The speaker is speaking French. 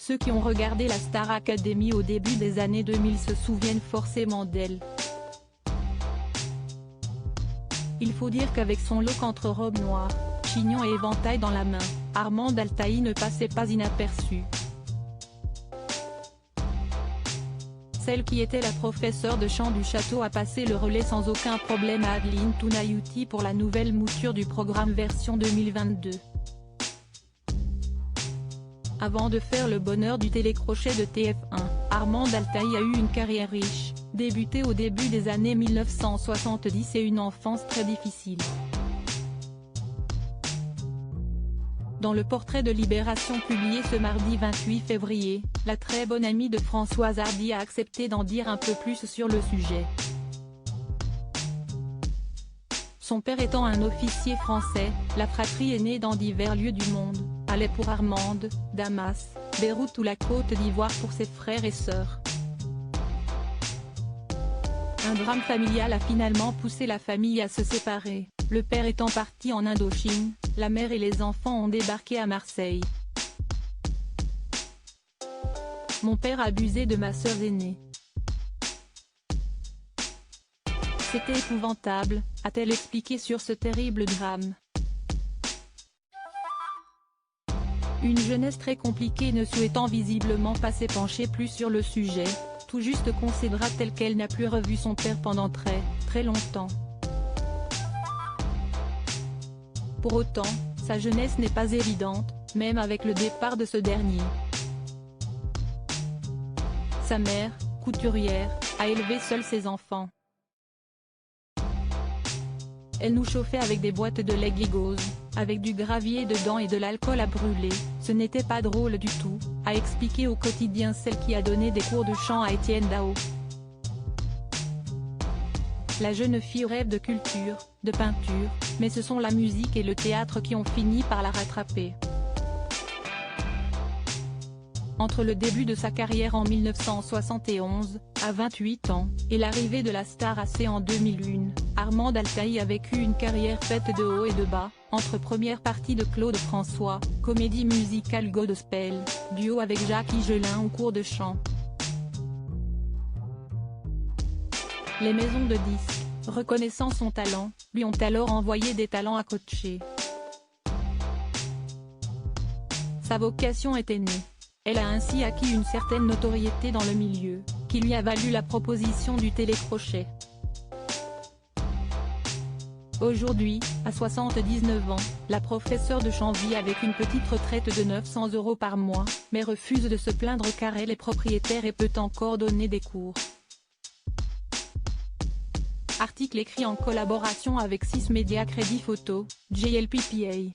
Ceux qui ont regardé la Star Academy au début des années 2000 se souviennent forcément d'elle. Il faut dire qu'avec son look entre robe noire, chignon et éventail dans la main, Armande Altaï ne passait pas inaperçue. Celle qui était la professeure de chant du château a passé le relais sans aucun problème à Adeline Tounayouti pour la nouvelle mouture du programme version 2022. Avant de faire le bonheur du télécrochet de TF1, Armande Altaï a eu une carrière riche, débutée au début des années 1970 et une enfance très difficile. Dans le portrait de Libération publié ce mardi 28 février, la très bonne amie de Françoise Hardy a accepté d'en dire un peu plus sur le sujet. Son père étant un officier français, la fratrie est née dans divers lieux du monde, Alais pour Armande, Damas, Beyrouth ou la Côte d'Ivoire pour ses frères et sœurs. Un drame familial a finalement poussé la famille à se séparer, le père étant parti en Indochine, la mère et les enfants ont débarqué à Marseille. Mon père abusait de ma sœur aînée. C'était épouvantable, a-t-elle expliqué sur ce terrible drame. Une jeunesse très compliquée ne souhaitant visiblement pas s'épancher plus sur le sujet, tout juste considéra-t-elle qu'elle n'a plus revu son père pendant très longtemps. Pour autant, sa jeunesse n'est pas évidente, même avec le départ de ce dernier. Sa mère, couturière, a élevé seule ses enfants. Elle nous chauffait avec des boîtes de lait Gigos, avec du gravier dedans et de l'alcool à brûler, ce n'était pas drôle du tout, a expliqué au quotidien celle qui a donné des cours de chant à Étienne Dao. La jeune fille rêve de culture, de peinture, mais ce sont la musique et le théâtre qui ont fini par la rattraper. Entre le début de sa carrière en 1971, à 28 ans, et l'arrivée de la star AC en 2001, Armande Altaï a vécu une carrière faite de haut et de bas, entre première partie de Claude François, comédie musicale gospel, duo avec Jacques Higelin ou cours de chant. Les maisons de disques, reconnaissant son talent, lui ont alors envoyé des talents à coacher. Sa vocation était née. Elle a ainsi acquis une certaine notoriété dans le milieu, qui lui a valu la proposition du télécrochet. Aujourd'hui, à 79 ans, la professeure de chant vit avec une petite retraite de 900 € par mois, mais refuse de se plaindre car elle est propriétaire et peut encore donner des cours. Article écrit en collaboration avec 6 médias Crédit Photo, JLPPA.